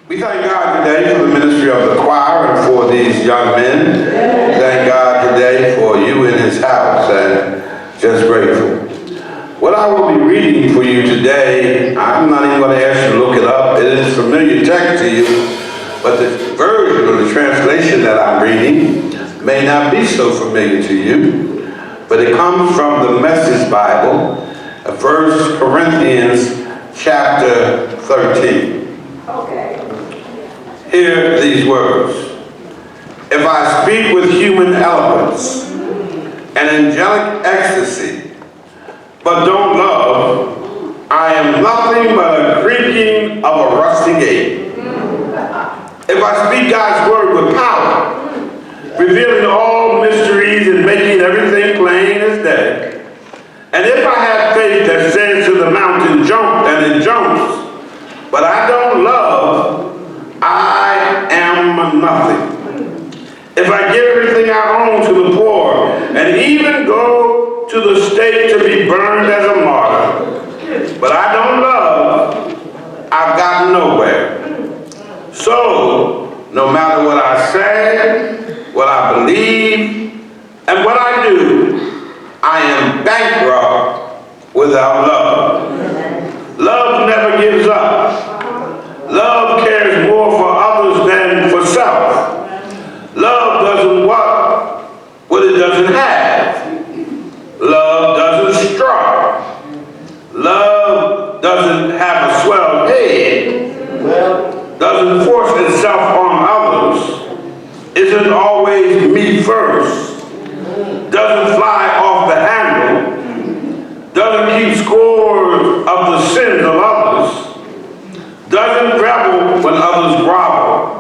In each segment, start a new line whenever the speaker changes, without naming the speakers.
We thank God today for the ministry of the choir and for these young men. Thank God today for you in his house, and just grateful. What I will be reading for you today, I'm not even going to ask you to look it up. It is familiar text to you, but the version or the translation that I'm reading may not be so familiar to you, but it comes from the Message Bible, 1 Corinthians chapter 13.
Okay.
Hear these words. If I speak with human eloquence and angelic ecstasy, but don't love, I am nothing but a creaking of a rusty gate. If I speak God's word with power, revealing all mysteries and making everything plain as day, and if I have faith that says to the mountain, jump, and it jumps, but I don't love, I am nothing. If I give everything I own to the poor, and even go to the stake to be burned as a martyr, but I don't love, I've gotten nowhere. So, no matter what I say, what I believe, and what I do, I am bankrupt without love. Love never gives up. Love cares more for others than for self. Love doesn't want what it doesn't have. Love doesn't strut. Love doesn't have a swelled head. Doesn't force itself on others. Isn't always me first. Doesn't fly off the handle. Doesn't keep scores of the sins of others. Doesn't revel when others grovel.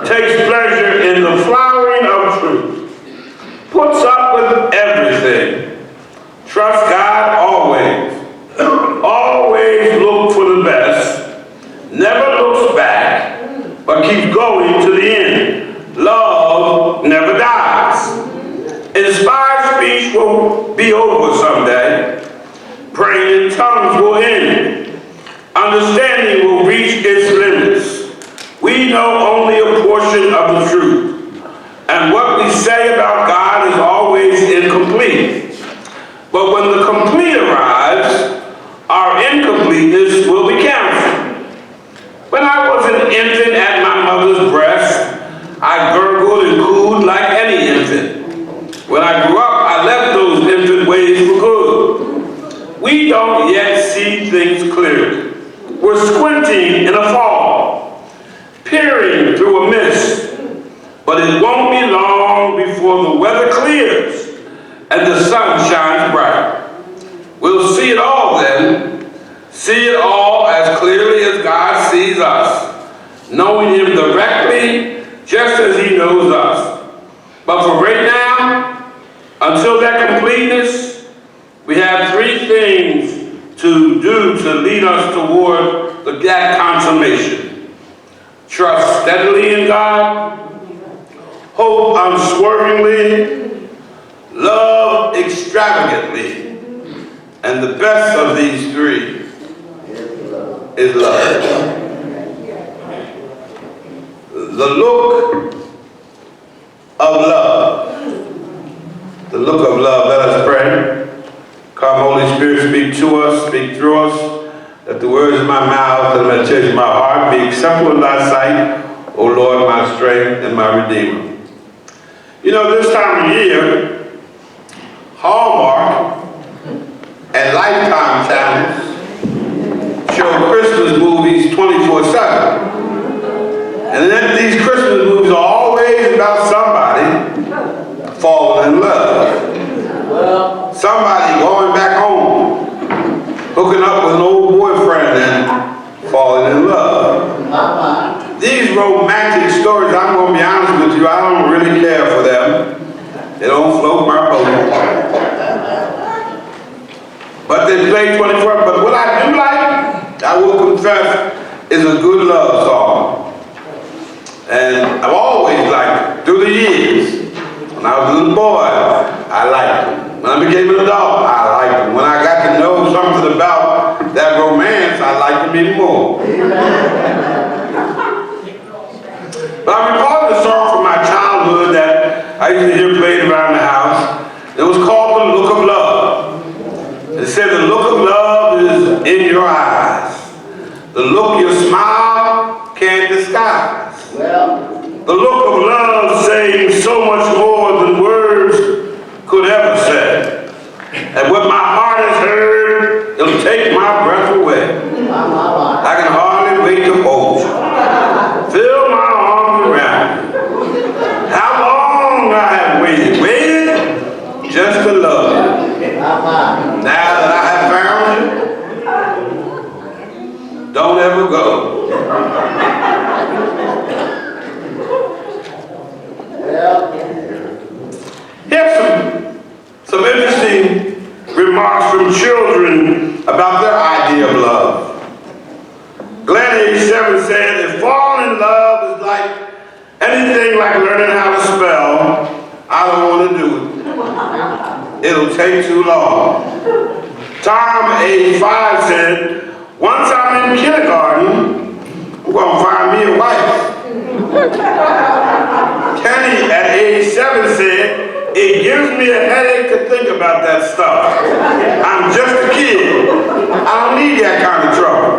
Takes pleasure in the flowering of truth. Puts up with everything. Trusts God always. Always look for the best. Never looks back, but keeps going to the end. Love never dies. Inspired speech will be over someday. Praying in tongues will end. Understanding will reach its limits. We know only a portion of the truth. And what we say about God is always incomplete. But when the complete arrives, our incompleteness will be canceled. When I was an infant at my mother's breast, I gurgled and cooed like any infant. When I grew up, I left those infant ways for good. We don't yet see things clearly. We're squinting in a fog, peering through a mist, but it won't be long before the weather clears and the sun shines bright. We'll see it all then, see it all as clearly as God sees us, knowing him directly just as he knows us. But for right now, until that completeness, we have three things to do to lead us toward that consummation. Trust steadily in God, hope unswervingly, love extravagantly, and the best of these three is love. The look of love. The look of love. Let us pray. Come, Holy Spirit, speak to us, speak through us. Let the words of my mouth and the meditation of my heart be acceptable in thy sight, O Lord, my strength and my Redeemer. You know, this time of year, Hallmark and Lifetime channels show Christmas movies 24/7. And then these Christmas movies are always about somebody falling in love. Somebody going back home, hooking up with an old boyfriend and falling in love. These romantic stories, I'm going to be honest with you, I don't really care for them. They don't float my boat. But they play 24. But what I do like, I will confess, is a good love song. And I've always liked it through the years. When I was a little boy, I liked it. When I became an adult, I liked them. When I got to know something about that romance, I liked them even more. used to hear played around the house. It was called The Look of Love. It said the look of love is in your eyes. The look your smile can't disguise. The look of love saying so much more than words could ever say. And what my heart has heard, it'll take my breath away. I can hardly wait to hold you. Fill my arms around you. How long I have waited just to love you. Now that I have found you, don't ever go. Here's some interesting remarks from children about their idea of love. Glenn, age 7, said, if falling in love is like anything like learning how to spell, I don't want to do it. It'll take too long. Tom, age 5, said, once I'm in kindergarten, I'm going to find me a wife. Kenny, at age 7, said, it gives me a headache to think about that stuff. I'm just a kid. I don't need that kind of trouble.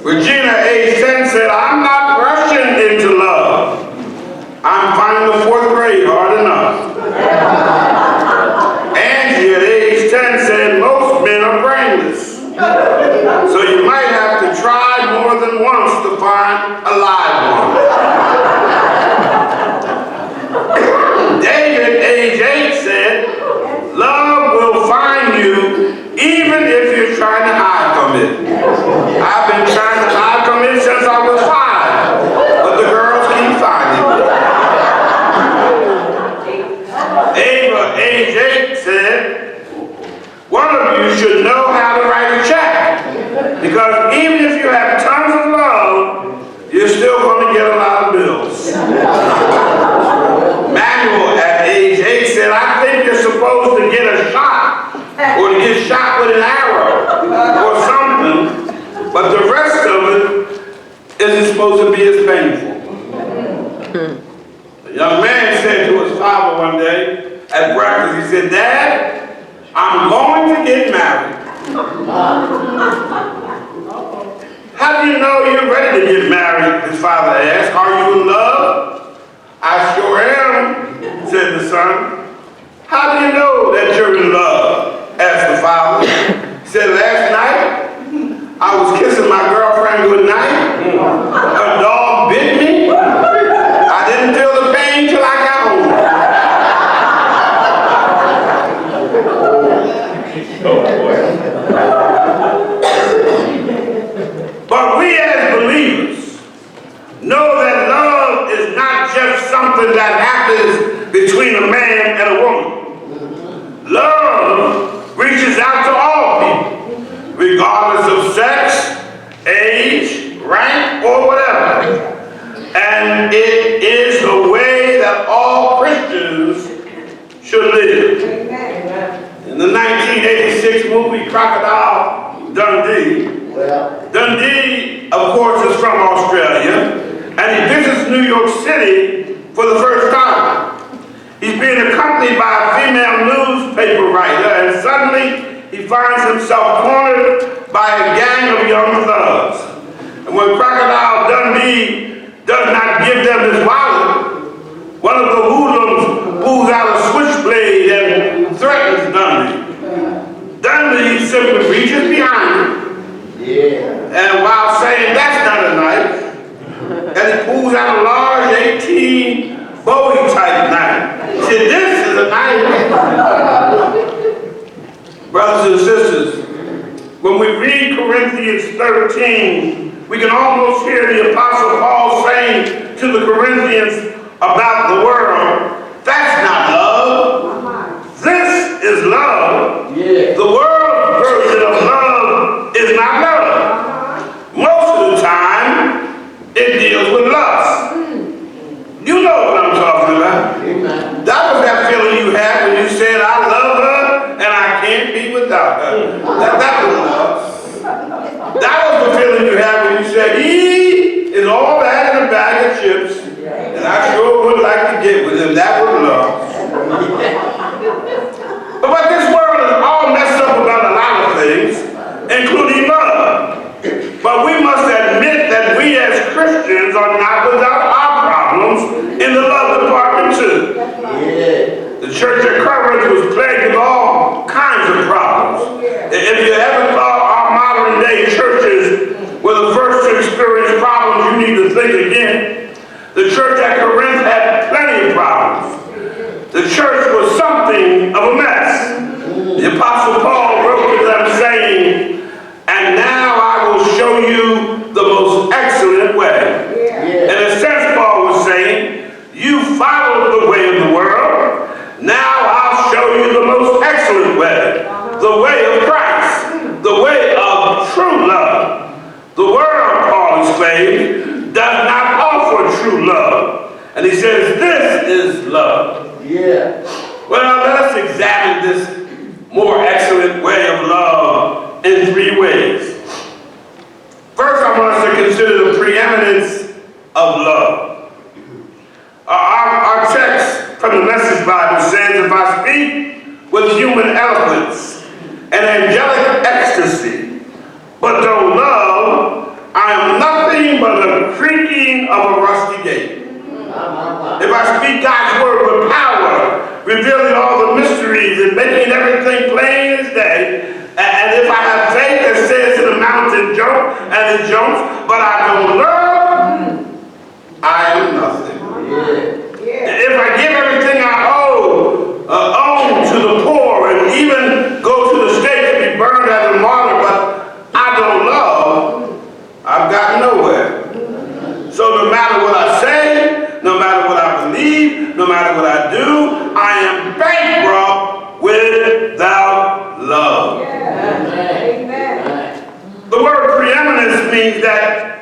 Regina, age 10, said, I'm not rushing into love. I'm finding the 4th grade hard enough. Angie, at age 10, said, most men are brainless. So you might have to try more than once to find a live one. David, age 8, said, love will find you even if you're trying to hide from it. I've been trying to hide from it since I was 5, but the girls keep finding me. Ava, age 8, said, one of you should know how to write a check, because even if you have tons of love, you're still going to get a lot of bills. Manuel, at age 8, said, I think you're supposed to get a shot, or to get shot with an arrow, or something, but the rest of it isn't supposed to be as painful. A young man said to his father one day at breakfast, he said, Dad, I'm going to get married. How do you know you're ready to get married? His father asked. Are you in love? I sure am, said the son. How do you know that you're in love? Asked the father. He said, last night, I was kissing my girlfriend goodnight. Her dog bit me. I didn't feel the pain till I got home. But we as believers know that love is not just something that happens between a man and a woman. Love reaches out to all people, regardless of sex, age, rank, or whatever. And it is the way that all Christians should live. In the 1986 movie Crocodile Dundee, Dundee, of course, is from Australia, and he visits New York City for the first time. He's being accompanied by a female newspaper writer, and suddenly he finds himself cornered by a gang of young thugs. And when Crocodile Dundee does not give them his wallet, one of the hoodlums pulls out a switchblade and threatens Dundee. Dundee simply reaches behind him, and while saying that's not a knife, and he pulls out a large 18 Bowie type knife. He said, this is a knife. Brothers and sisters, when we read Corinthians 13, we can almost hear the Apostle Paul saying to the Corinthians about the world, that's not love. This is love. The world's version of love is not love. Most of the time, it deals with lust. You know what I'm talking about. That was that feeling you had when you said, I love her and I can't be without her. That was love. That was the feeling you had when you said, he is all that in a bag of chips, and I sure would like to church was plagued with all kinds of problems. If you ever thought our modern day churches were the first to experience problems, you need to think again. The church at Corinth had plenty of problems. The church was something of a mess. The Apostle Paul wrote to them saying, "And now I will show you the most excellent way." In a sense, Paul was saying, you followed the way of the world. Now I'll show you the most excellent way. The way of Christ. The way of true love. The world, Paul explained, does not offer true love. And he says, this is love. Well, let us examine this more excellent way of love in three ways. First, I want us to consider the preeminence of love. Our text from the Message Bible says, if I speak with human eloquence and angelic ecstasy, but don't love, I am nothing but a creaking of a rusty gate. If I speak God's word with power, revealing all the mysteries and making everything plain as day, and if I have faith that says to the mountain, jump, and it jumps, but I don't love, I am nothing. If I give everything I own to the poor and even go to the stake to be burned as a martyr, but I don't love, I've got nowhere. So no matter what I say, no matter what I believe, no matter what I do, I am bankrupt without love. Amen. The word preeminence means that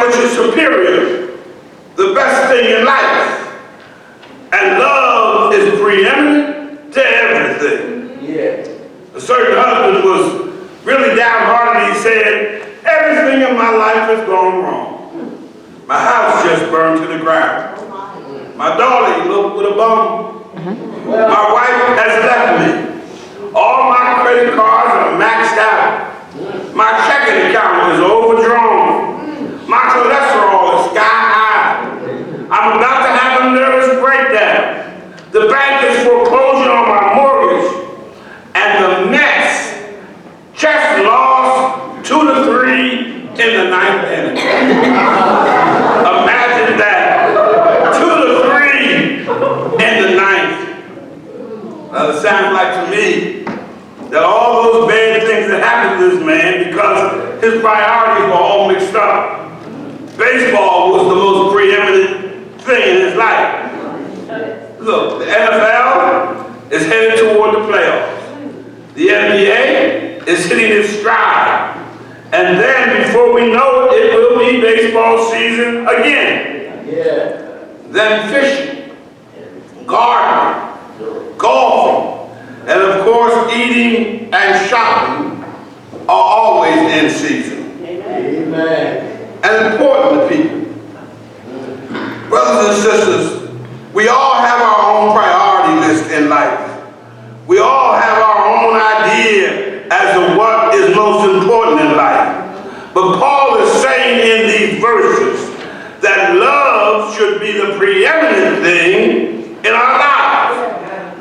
which is superior, the best thing in life. And love is preeminent to everything. A certain husband was really downhearted. He said, everything in my life has gone wrong. My house just burned to the ground. My daughter eloped with a bum. My wife has left me. All my credit cards are maxed out. My checking account is overdrawn. My cholesterol is sky high. I'm about to have a nervous breakdown. The bank is foreclosing on my mortgage. And the Mets just lost 2-3 in the ninth inning. Imagine that. 2-3 in the ninth. Now it sounds like to me that all those bad things that happened to this man because his priorities were all mixed up. Baseball was the most preeminent thing in his life. Look, the NFL is headed toward the playoffs. The NBA is hitting its stride. And then before we know it, it will be baseball season again. Then fishing, gardening, golfing, and of course eating and shopping are always in season. And important to people. Brothers and sisters, we all have our own priority list in life. We all have our own idea as to what is most important in life. But Paul is saying in these verses that love should be the preeminent thing in our lives.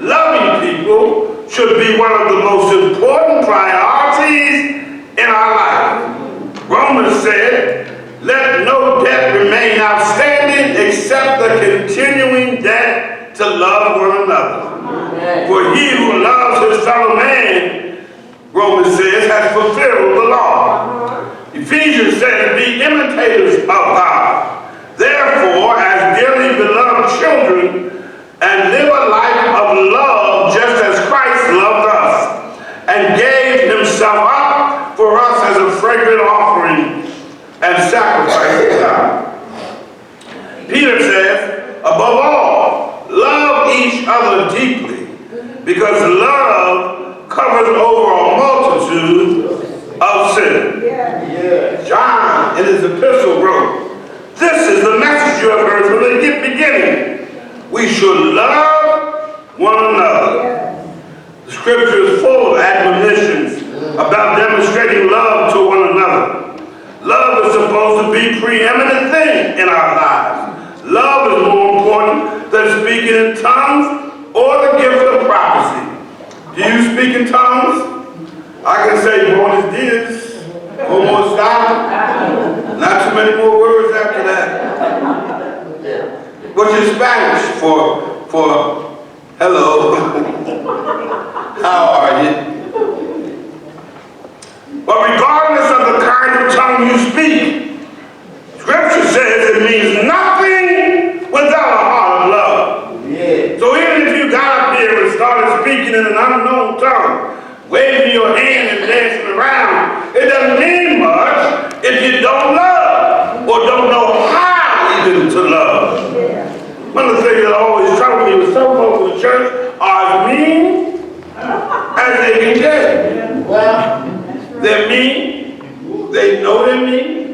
Loving people should be one of the most important priorities in our life. Romans said, let no debt remain outstanding except the continuing debt to love one another. For he who loves his fellow man, Romans says, has fulfilled the law. Ephesians says, be imitators of God. Therefore, as dearly beloved children, and live a life of love just as Christ loved us, and gave himself up for us as a fragrant offering and sacrifice to God. Peter says, above all, love each other deeply, because love covers over a multitude of sin. John, in his epistle, wrote, this is the message you have heard from the beginning. We should love one another. The scripture is full of admonitions about demonstrating love to one another. Love is supposed to be a preeminent thing in our lives. Love is more important than speaking in tongues or the gift of prophecy. Do you speak in tongues? I can say buenos dias, como está. Not too many more words after that. Which is Spanish for hello. How are you? But regardless of the kind of tongue you speak, Scripture says it means nothing without a heart of love. Yeah. So even if you got up here and started speaking in an unknown tongue, waving your hand and dancing around, it doesn't mean much if you don't love or don't know how even to love. Yeah. One of the things that always troubled me was some folks in the church are as mean as they can get. Well, they're mean. They know they're mean.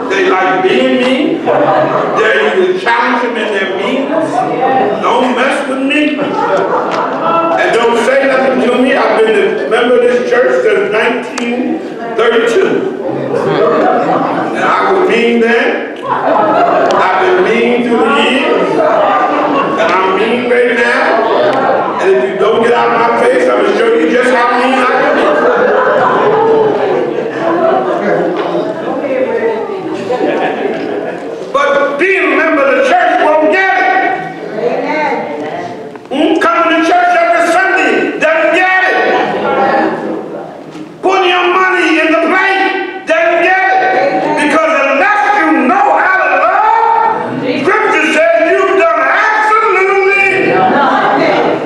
They like being mean. They're even challenging in their meanness. Don't mess with me. And don't say nothing to me. I've been a member of this church since 1932. And I was mean then. I've been mean through the years. And I'm mean right now. And if you don't get out of my face, I'm going to show you just how mean I can be. But being a member of the church won't get it. Coming to church every Sunday doesn't get it. Putting your money in the plate doesn't get it. Because unless you know how to love, Scripture says you've done absolutely nothing.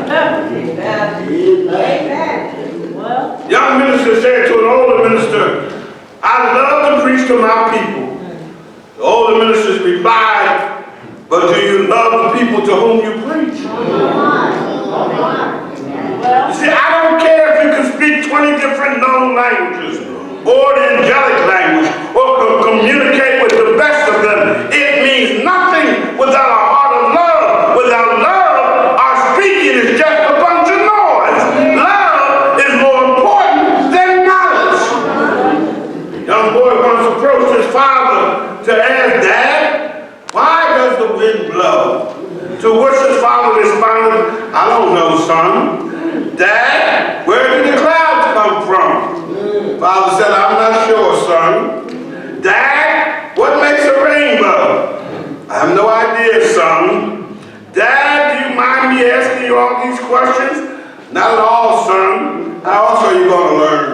Young minister said to an older minister, I love to preach to my people. The older ministers replied, but do you love the people to whom you preach? You see, I don't care if you can speak 20 different known languages or the angelic language or can communicate with the best of them. It means nothing without a heart of love. Without love, our speaking is just a bunch of noise. Love is more important than knowledge. Young boy once approached his father to ask, Dad, why does the wind blow? To which his father responded, I don't know, son. Dad, where did the clouds come from? Father said, I'm not sure, son. Dad, what makes a rainbow? I have no idea, son. Dad, do you mind me asking you all these questions? Not at all, son. How else are you going to learn?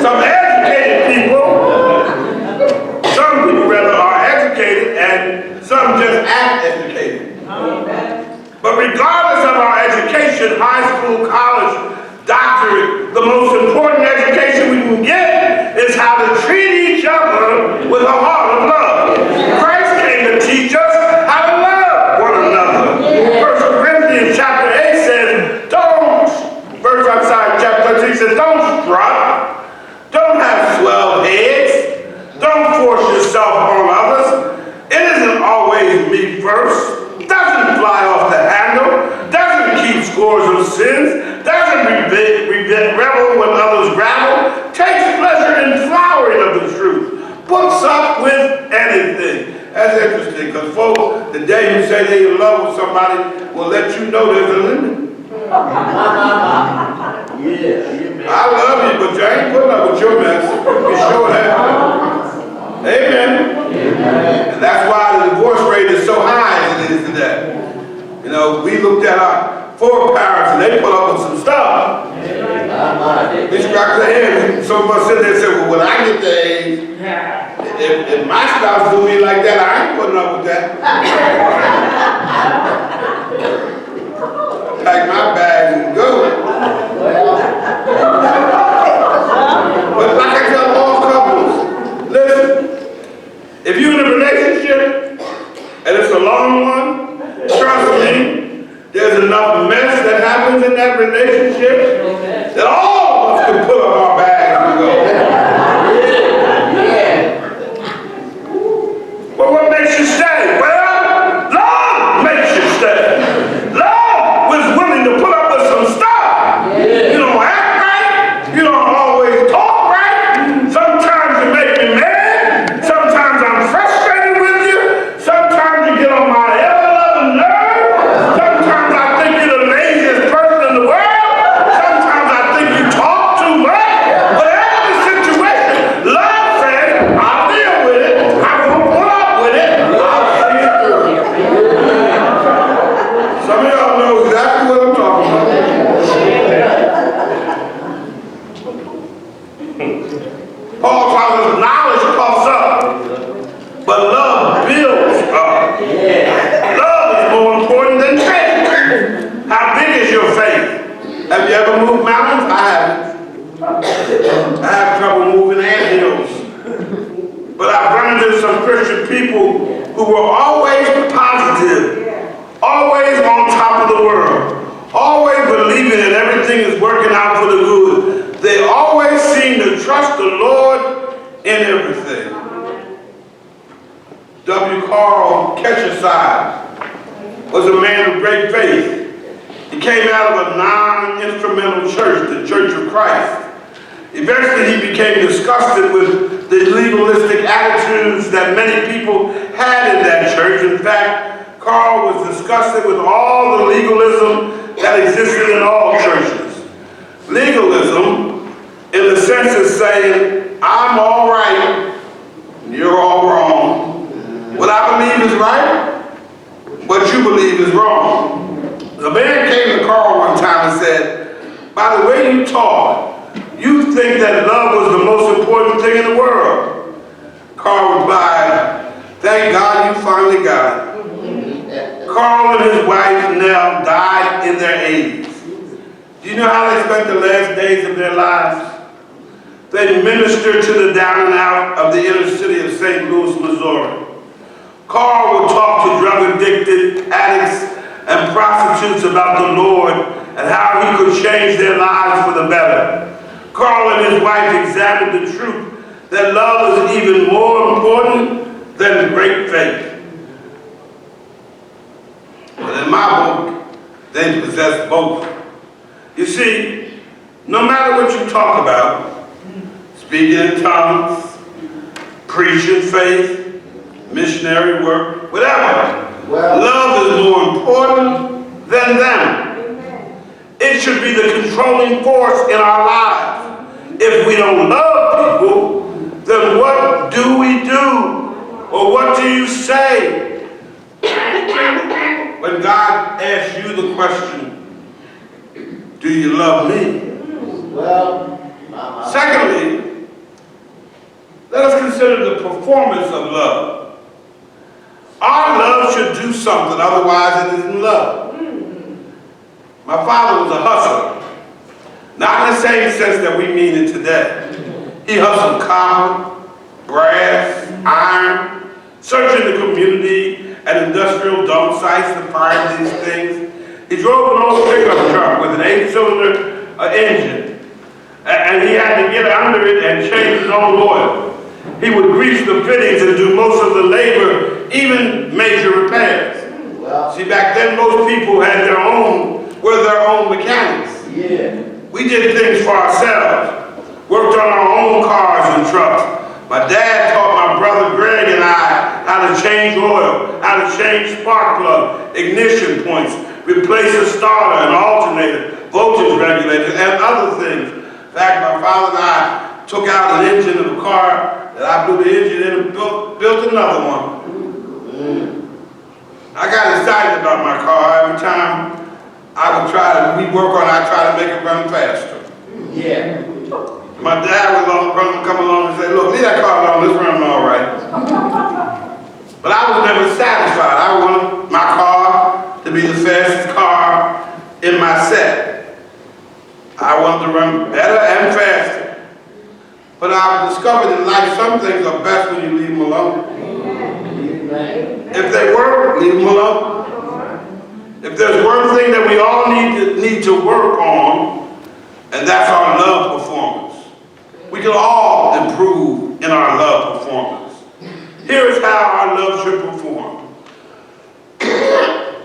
Some educated people, some people rather are educated and some just act educated. But regardless of our education, high school, college, doctorate, the most important education we can get is how to treat each other with a heart of love. Christ came to teach us how to love one another. 1 Corinthians chapter 8 says, chapter 13 says, don't strut, don't have swelled heads, don't force yourself on others. It isn't always me first, doesn't fly off the handle, doesn't keep scores of sins, doesn't revel when others gravel, takes pleasure in flowering of the truth, puts up with anything. That's interesting, because folks, the day you say they're in love with somebody will let you know there's a limit. I love you, but you ain't putting up with your mess. Be sure that. Amen. And that's why the divorce rate is so high as it is today. You know, we looked at our foreparents and they put up with some stuff. They scratch their head. Some of us sit there and say, well, when I get the age, if my spouse do me like that, I ain't putting up with that. Pack my bags and go. But like I tell all couples, listen, if you're in a relationship and it's a long one, trust me, there's enough mess that happens in that relationship that all of us can put up our bags and go. But what makes you stay? Well, love makes you stay. Love was willing to put up with some stuff. You don't act right. You don't always talk right. Sometimes you make me mad. Sometimes I'm frustrated. Have you ever moved mountains? I haven't. I have trouble moving anthills. But I've run into some Christian people who were always positive, always on top of the world, always believing that everything is working out for the good. They always seem to trust the Lord in everything. W. Carl Ketcherside was a man of great faith. He came out of a non-instrumental church, the Church of Christ. Eventually he became disgusted with the legalistic attitudes that many people had in that church. In fact, Carl was disgusted with all the legalism that existed in all churches. Legalism, in the sense of saying, I'm all right, you're all wrong. What I believe is right, what you believe is wrong. The man came to Carl one time and said, by the way you talk, you think that love was the most important thing in the world. Carl replied, thank God you finally got it. Carl and his wife Nell died in their 80s. Do you know how they spent the last days of their lives? They ministered to the down and out of the inner city of St. Louis, Missouri. Carl would talk to drug-addicted addicts and prostitutes about the Lord and how he could change their lives for the better. Carl and his wife examined the truth that love is even more important than great faith. But in my book, they possess both. You see, no matter what you talk about, speaking in tongues, preaching faith, missionary work, whatever, love is more important than them. It should be the controlling force in our lives. If we don't love people, then what do we do? Or what do you say? When God asks you the question, do you love me? Secondly, let us consider the performance of love. Our love should do something, otherwise it isn't love. My father was a hustler. Not in the same sense that we mean it today. He hustled copper, brass, iron, searching the community at industrial dump sites to find these things. He drove an old pickup truck with an 8-cylinder engine, and he had to get under it and change his own oil. He would grease the fittings and do most of the labor, even major repairs. See, back then most people were their own mechanics. We did things for ourselves, worked on our own cars and trucks. My dad taught my brother Greg and I how to change oil, how to change spark plug, ignition points, replace a starter, an alternator, voltage regulators, and other things. In fact, my father and I took out an engine of a car that I blew the engine in and built another one. I got excited about my car. Every time we work on it, I try to make it run faster. My dad would come along and say, look, leave that car alone, it's running all right. But I was never satisfied. I wanted my car to be the fastest car in my set. I wanted to run better and faster. But I've discovered in life some things are best when you leave them alone. If they work, leave them alone. If there's one thing that we all need to work on, and that's our love performance. We can all improve in our love performance. Here is how our love should perform.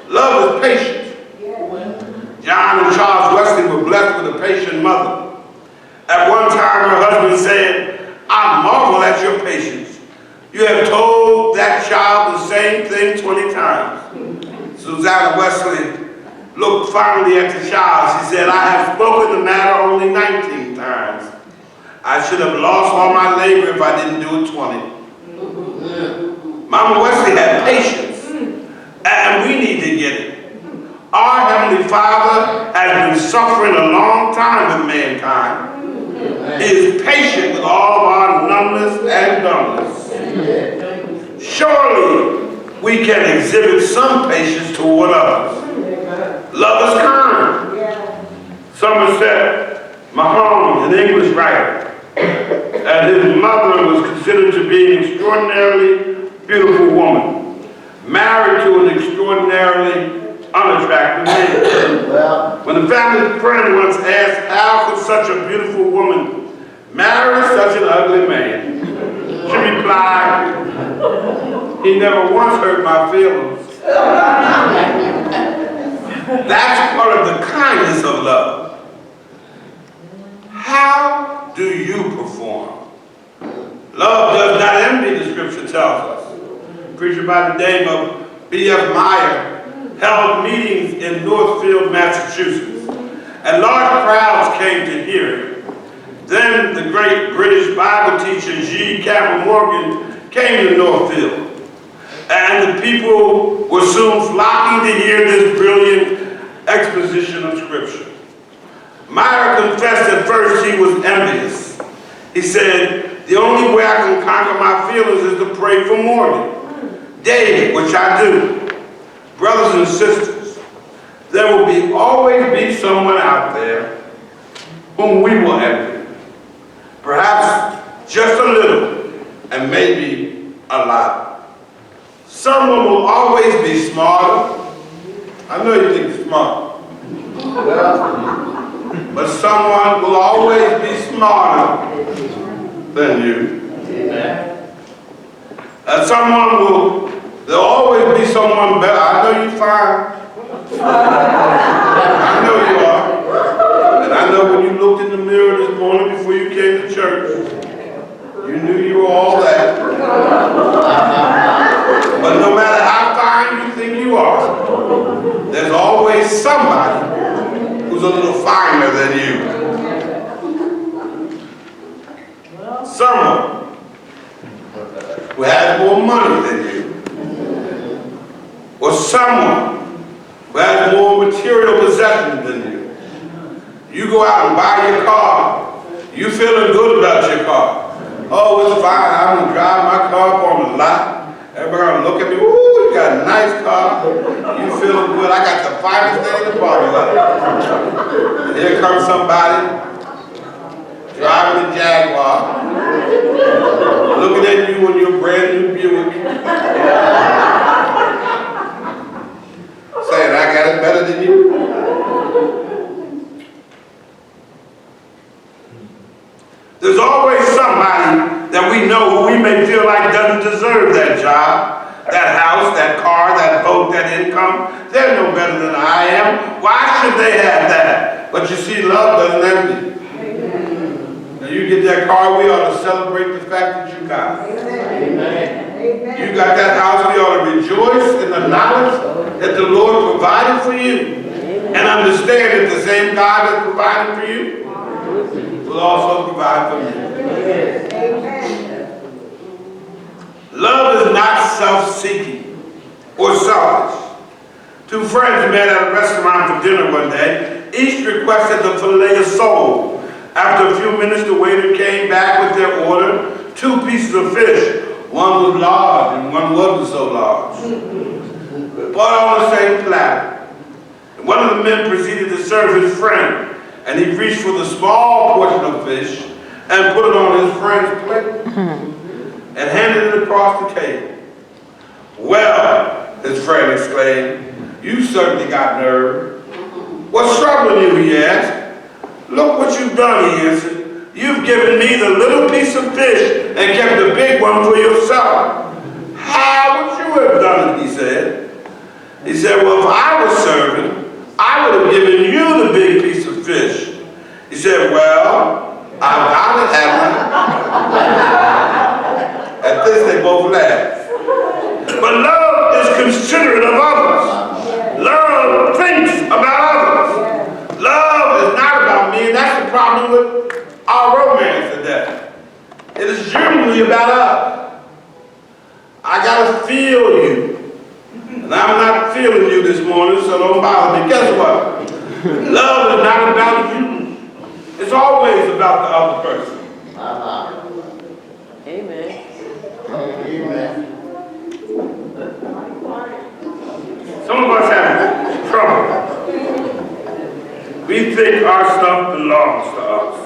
Love is patient. John and Charles Wesley were blessed with a patient mother. At one time, her husband said, I marvel at your patience. You have told that child the same thing 20 times. Susanna Wesley looked fondly at the child. She said, I have spoken the matter only 19 times. I should have lost all my labor if I didn't do it 20. Mama Wesley had patience, and we need to get it. Our Heavenly Father has been suffering a long time with mankind. He is patient with all of our numbness and dumbness. Surely we can exhibit some patience toward others. Love is kind. Some English writer, and his mother was considered to be an extraordinarily beautiful woman, married to an extraordinarily unattractive man. When the family friend once asked how could such a beautiful woman marry such an ugly man, she replied, "He never once hurt my feelings." That's part of the kindness of love. How do you perform? Love does not envy, the scripture tells us. A preacher by the name of B.F. Meyer held meetings in Northfield, Massachusetts, and large crowds came to hear him. Then the great British Bible teacher G. Campbell Morgan came to Northfield, and the people were soon flocking to hear this brilliant exposition of scripture. Meyer confessed at first he was envious. He said, "The only way I can conquer my feelings is to pray for Morgan daily, which I do." Brothers and sisters, there will always be someone out there whom we will envy. Perhaps just a little, and maybe a lot. Someone will always be smarter. I know you think you're smart. But someone will always be smarter than you. And there'll always be someone better. I know you're fine. I know you are. And I know when you looked in the mirror this morning before you came to church, you knew you were all that. But no matter how fine you think you are, there's always somebody who's a little finer than you. Someone who has more money than you. Or someone who has more material possessions than you. You go out and buy your car. You feeling good about your car. Oh, it's fine. I'm going to drive my car up on the lot. Everybody going to look at me. Ooh, you got a nice car. You feeling good. I got the finest thing in the parking lot. And here comes somebody driving a Jaguar, looking at you in your brand new Buick, saying, I got it better than you. There's always somebody that we know who we may feel like doesn't deserve that job, that house, that car, that boat, that income. They're no better than I am. Why should they have that? But you see, love doesn't envy. Now you get that car, we ought to celebrate the fact that you got it. Amen. You got that house, we ought to rejoice in the knowledge that the Lord provided for you. And understand that the same God that provided for you will also provide for you. Love is not self-seeking or selfish. Two friends met at a restaurant for dinner one day. Each requested the filet of sole. After a few minutes, the waiter came back with their order, 2 pieces of fish. One was large and one wasn't so large. Bought on the same platter. And one of the men proceeded to serve his friend, and he reached for the small portion of fish and put it on his friend's plate and handed it across the table. "Well," his friend exclaimed, "you certainly got nerve." "What's troubling you?" he asked. "Look what you've done," he answered. "You've given me the little piece of fish and kept the big one for yourself." "How would you have done it?" he said. He said, "Well, if I was serving, I would have given you the big piece of fish." He said, "Well, I've got it, haven't I?" At this, they both laughed. But love is considerate of others. Love thinks about others. Love is not about me, and that's the problem with our romance today. It is generally about us. I gotta feel you. And I'm not feeling you this morning, so don't bother me. Guess what? Love is not about you. It's always about the other person.
Amen.
Amen.
Some of us have trouble. We think our stuff belongs to us.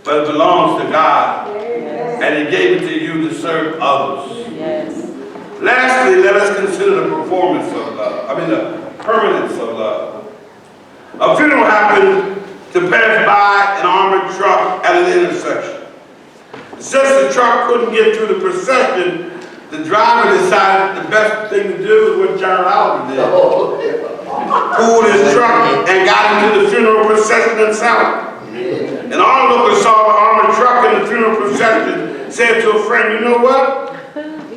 but it belongs to God. And He gave it to you to serve others.
Yes.
Lastly, let us consider the performance of love. The permanence of love. A funeral happened to pass by an armored truck at an intersection. Since the truck couldn't get through the procession, the driver decided the best thing to do is what John Oliver did. Pulled his truck and got into the funeral procession himself. And onlookers saw the armored truck in the funeral procession, said to a friend, "You know what?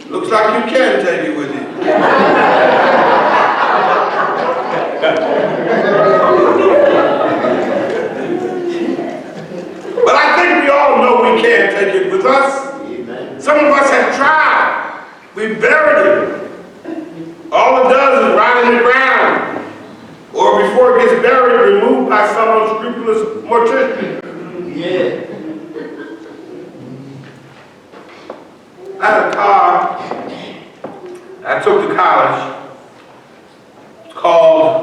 Looks like you can take it with you." But I think we all know we can't take it with us. Some of us have tried. We buried it. All it does is rot in the ground. Or before it gets buried, removed by some unscrupulous mortician. I had a car I took to college. Called,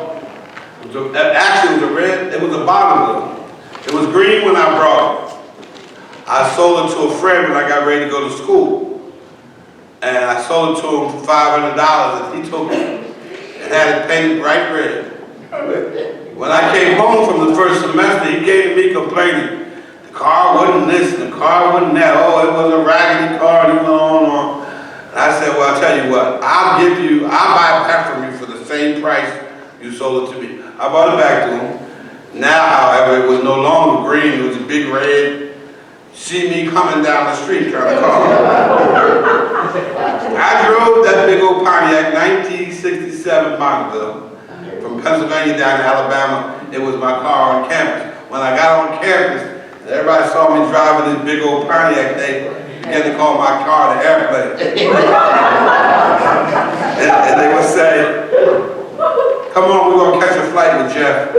actually it was a red, it was a Bonneville. It was green when I brought it. I sold it to a friend when I got ready to go to school. And I sold it to him for $500 and he took it and had it painted bright red. When I came home from the first semester, he came to me complaining. The car wasn't this, the car wasn't that. Oh, it was a raggedy car, and he went on. And I said, well, I'll tell you what, I'll buy it back from you for the same price you sold it to me. I bought it back to him. Now, however, it was no longer green, it was a big red. See me coming down the street trying to call. I drove that big old Pontiac 1967 Bonneville from Pennsylvania down to Alabama. It was my car on campus. When I got on campus, and everybody saw me driving this big old Pontiac, they began to call my car the airplane. and they would say, "Come on, we're going to catch a flight with Jeff."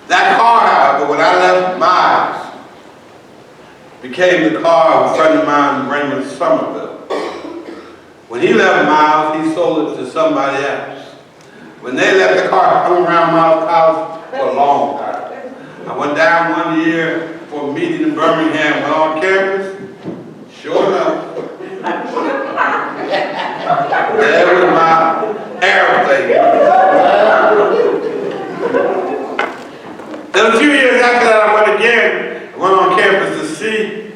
That car, however, when I left Miles, became the car of a friend of mine, Raymond Somerville. When he left Miles, he sold it to somebody else. When they left the car, I hung around Miles College for a long time. I went down one year for a meeting in Birmingham, went on campus. Sure enough, there was my airplane. Then a few years after that, I went again. I went on campus to see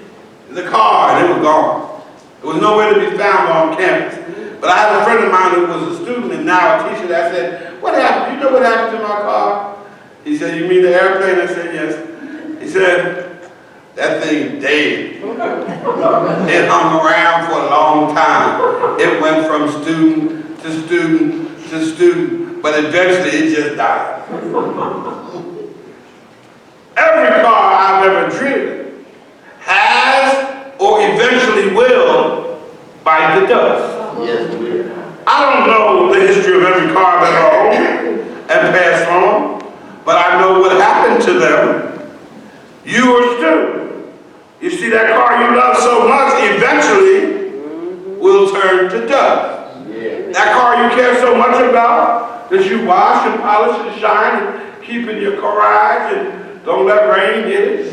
the car, and it was gone. It was nowhere to be found on campus. But I had a friend of mine who was a student and now a teacher. I said, "What happened? You know what happened to my car?" He said, "You mean the airplane?" I said, "Yes." He said, "That thing's dead." It hung around for a long time. It went from student to student to student, but eventually it just died. Every car I've ever driven has or eventually will bite the dust.
Yes, we are.
I don't know the history of every car that I own and passed on, but I know what happened to them. You are a student. You see, that car you love so much eventually will turn to dust.
Yeah.
That car you care so much about that you wash and polish and shine and keep in your garage and don't let rain hit it.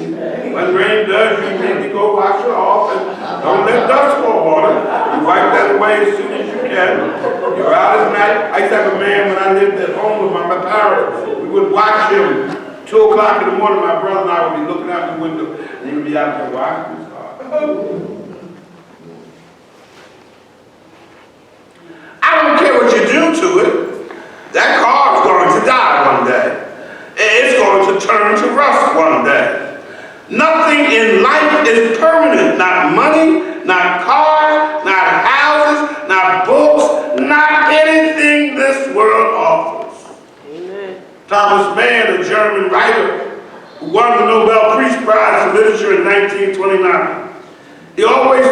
When rain does, you need to go wash it off and don't let dust fall on it. You wipe that away as soon as you can. You're out at night. I used to have a man when I lived at home with my parents. We would watch him 2 o'clock in the morning. My brother and I would be looking out the window and he would be out there washing his car. I don't care what you do to it. That car is going to die one day. It's going to turn to rust one day. Nothing in life is permanent. Not money, not cars, not houses, not books, not anything this world offers.
Amen.
Thomas Mann, a German writer who won the Nobel Peace Prize for Literature in 1929. He always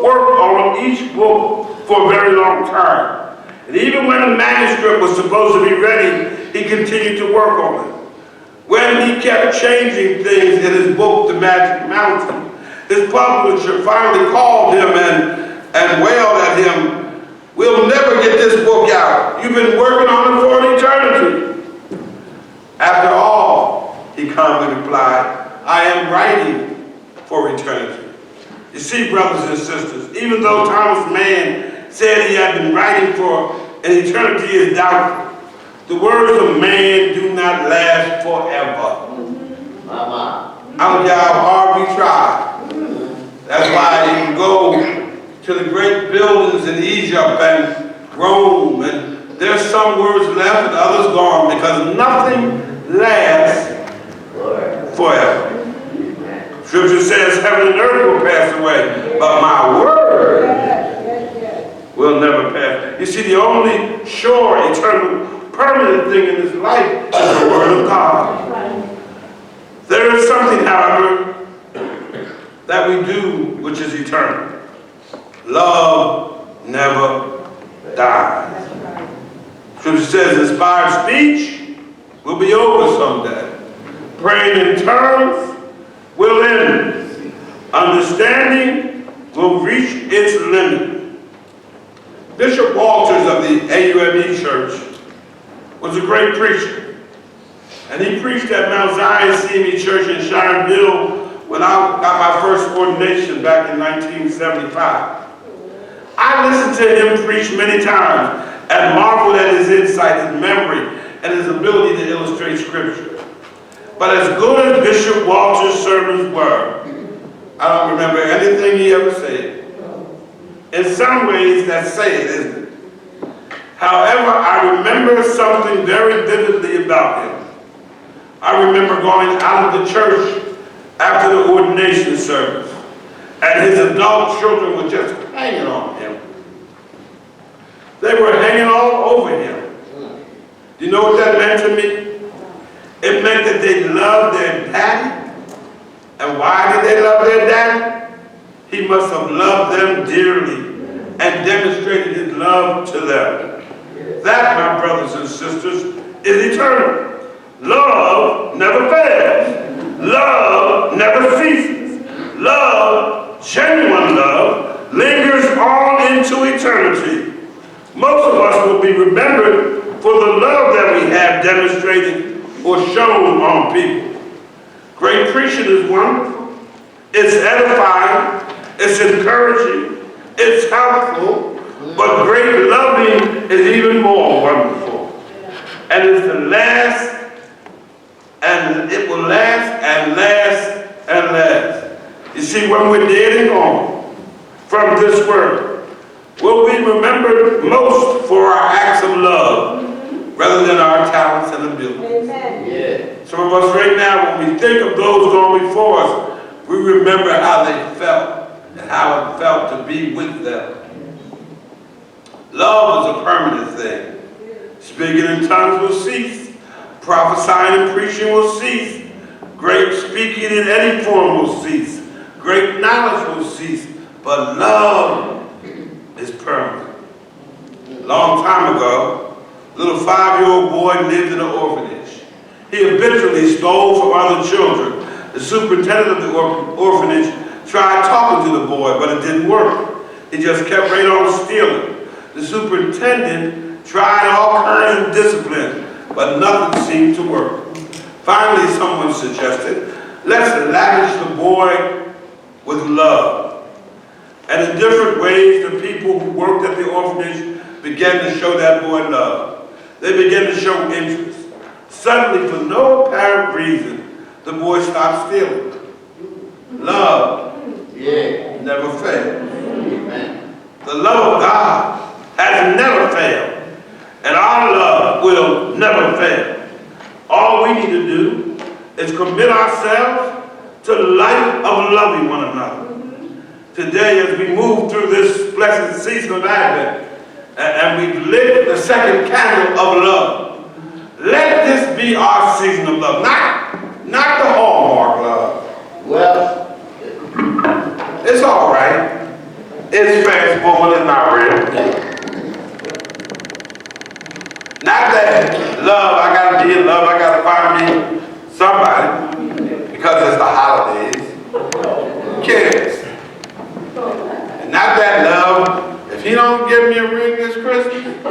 worked on each book for a very long time. And even when the manuscript was supposed to be ready, he continued to work on it. When he kept changing things in his book, The Magic Mountain, his publisher finally called him and wailed at him, "We'll never get this book out. You've been working on it for an eternity." he calmly replied, I am writing for eternity. You see, brothers and sisters, even though Thomas Mann said he had been writing for an eternity is doubtful, the words of man do not last forever. I don't care how hard we try. That's why you can go to the great buildings in Egypt and Rome, and there's some words left and others gone, because nothing lasts forever. Scripture says heaven and earth will pass away, but my word will never pass. You see, the only sure, eternal, permanent thing in this life is the word of God. There is something, however, that we do which is eternal. Love never dies. Scripture says inspired speech will be over someday. Praying in tongues will end. Understanding will reach its limit. Bishop Walters of the AUME Church was a great preacher. And he preached at Mount Zion CME Church in Shinerville when I got my first ordination back in 1975. I listened to him preach many times and marveled at his insight, his memory, and his ability to illustrate Scripture. But as good as Bishop Walter's sermons were, I don't remember anything he ever said. In some ways, that's sad, isn't it? However, I remember something very vividly about him. I remember going out of the church after the ordination service, and his adult children were just hanging on him. They were hanging all over him. Do you know what that meant to me? It meant that they loved their daddy. And why did they love their daddy? He must have loved them dearly and demonstrated his love to them. That, my brothers and sisters, is eternal. Love never fails. Love never ceases. Love, genuine love, lingers on into eternity. Most of us will be remembered for the love that we have demonstrated or shown on people. Great preaching is wonderful. It's edifying. It's encouraging. It's helpful. But great loving is even more wonderful. And it's the last, and it will last and last and last. You see, when we're dead and gone from this world, will we remembered most for our acts of love rather than our talents and abilities.
Yeah.
Some of us right now, when we think of those gone before us, we remember how they felt and how it felt to be with them. Love is a permanent thing. Speaking in tongues will cease. Prophesying and preaching will cease. Great speaking in any form will cease. Great knowledge will cease. But love is permanent. A long time ago, a little 5-year-old boy lived in an orphanage. He habitually stole from other children. The superintendent of the orphanage tried talking to the boy, but it didn't work. He just kept right on stealing. The superintendent tried all kinds of discipline, but nothing seemed to work. Finally, someone suggested, let's lavish the boy with love. And in different ways, the people who worked at the orphanage began to show that boy love. They began to show interest. Suddenly, for no apparent reason, the boy stopped stealing. Love never fails.
Amen.
The love of God has never failed, and our love will never fail. All we need to do is commit ourselves to the life of loving one another. Today, as we move through this blessed season of Advent, and we've lit the second candle of love, let this be our season of love, not the Hallmark love.
Well,
It's all right. It's fanciful, but it's not real. Not that love, I gotta be in love, I gotta find me somebody because it's the holidays. Who cares? And not that love, if he don't give me a ring this Christmas,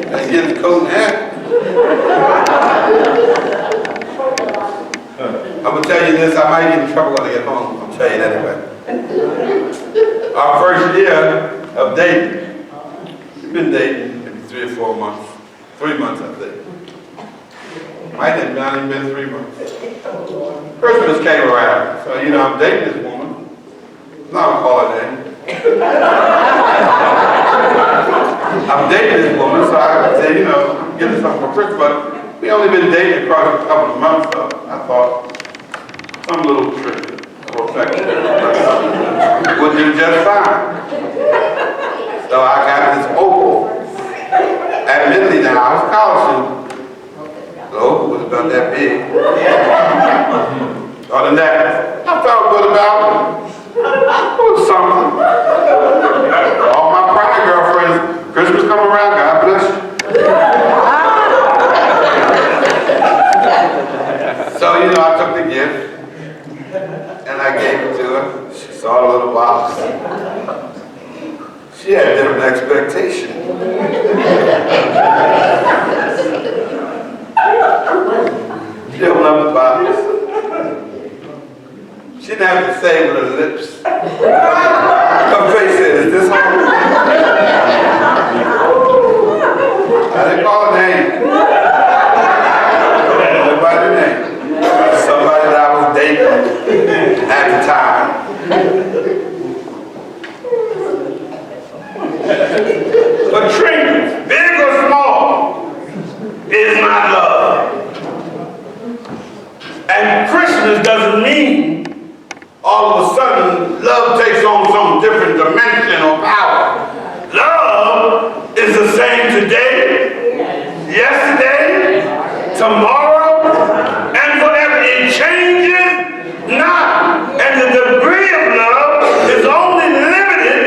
I get his coat and hat. trouble when I get home. I'll tell you that anyway. Our first year of dating, we've been dating maybe 3 or 4 months. 3 months, I think. Might have not even been 3 months. Christmas came around, so I'm dating this woman. I'm not gonna call her name. I'm dating this woman, so I say, I'm getting something for Christmas, but we only been dating across a couple of months, so I thought some little trick or affection would do just fine. So I got this opal. Admittedly now, I was a college student. The opal was about that big. Other than that, I felt good about it. It was something. All my prior girlfriends, Christmas come around, God bless you. So, I took the gift and I gave it to her. She saw the little box. She had different expectations. She opened up the box. She didn't have to say with her lips. Her face said, is this home? I didn't call her name. Nobody's name. Somebody that I was dating at the time. But treatment, big or small, is not love. And Christmas doesn't mean all of a sudden love takes on some different dimension or power. Love is the same today, yesterday, tomorrow, and forever. It changes not. And the degree of love is only limited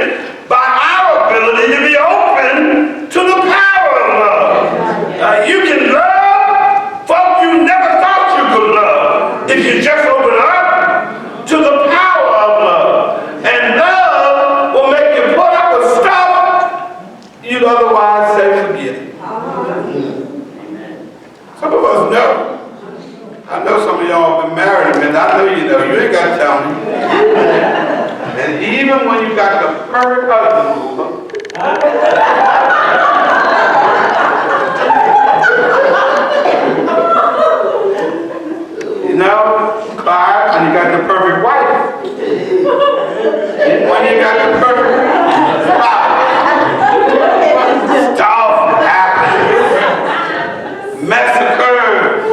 by our ability to be open to the power of love. You can love folk you never thought you could love if you just open up to the power of love. And love will make you put up with stuff you'd otherwise say forget. Some of us know. I know some of y'all have been married a minute. I know you know. You ain't got to tell me. And even when you got the perfect husband, Clyde, when you got the perfect wife. When you got the perfect spouse. Stuff happens. Mess occurs.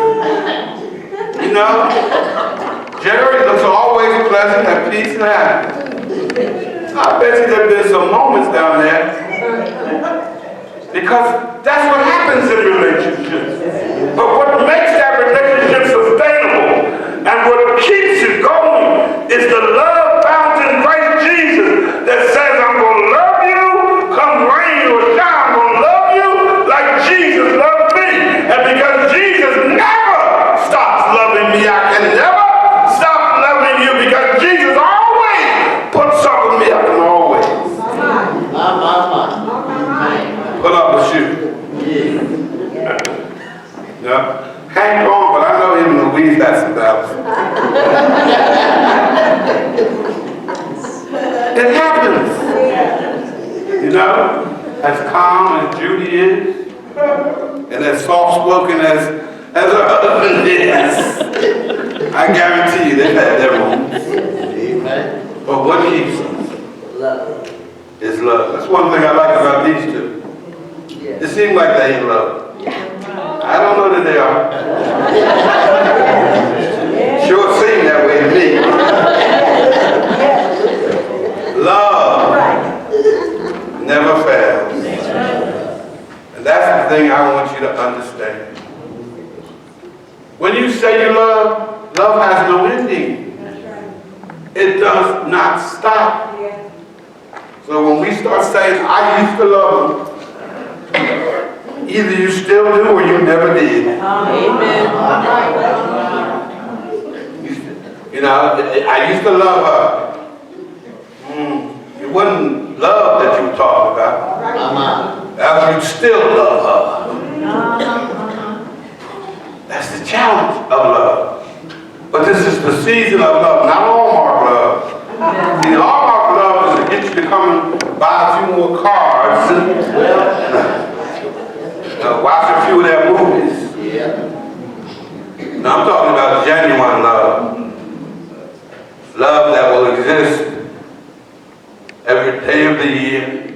Jerry looks always pleasant and peace and happiness. I bet you there have been some moments down there. Because that's what happens in relationships. But what makes that relationship sustainable and what keeps it going is the love found in Christ Jesus that says, I'm going to love you, come rain or shine, I'm going to love you like Jesus loved me. And because Jesus never stops loving me, I can never stop loving you because Jesus always puts up with me. I can always put up with you. Yeah. Hang on, but I know him and Louise had some doubts. It happens. As calm as Judy is, and as soft-spoken as her husband is, I guarantee you they've had their moments. Amen. But what keeps us? Love. Is love. That's one thing I like about these two. It seems like they ain't love. I don't know that they are. Sure seem that way to me. Love never fails. And that's the thing I want you to understand. When you say you love, love has no ending. It does not stop. So when we start saying, I used to love him, either you still do or you never did. Amen. I used to love her. It wasn't love that you were talking about. That was you still love her. That's the challenge of love. But this is the season of love, not Hallmark love. See, Hallmark love is to get you to come and buy a few more cards and watch a few of their movies.
Yeah.
Now I'm talking about genuine love. Love that will exist every day of the year,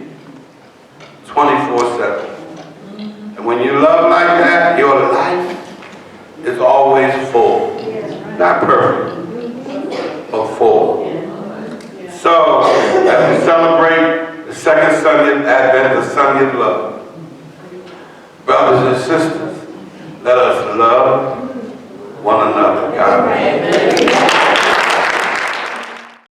24/7. And when you love like that, your life is always full. Not perfect, but full. So, as we celebrate the second Sunday of Advent, the Sunday of love, brothers and sisters, let us love one another. God bless.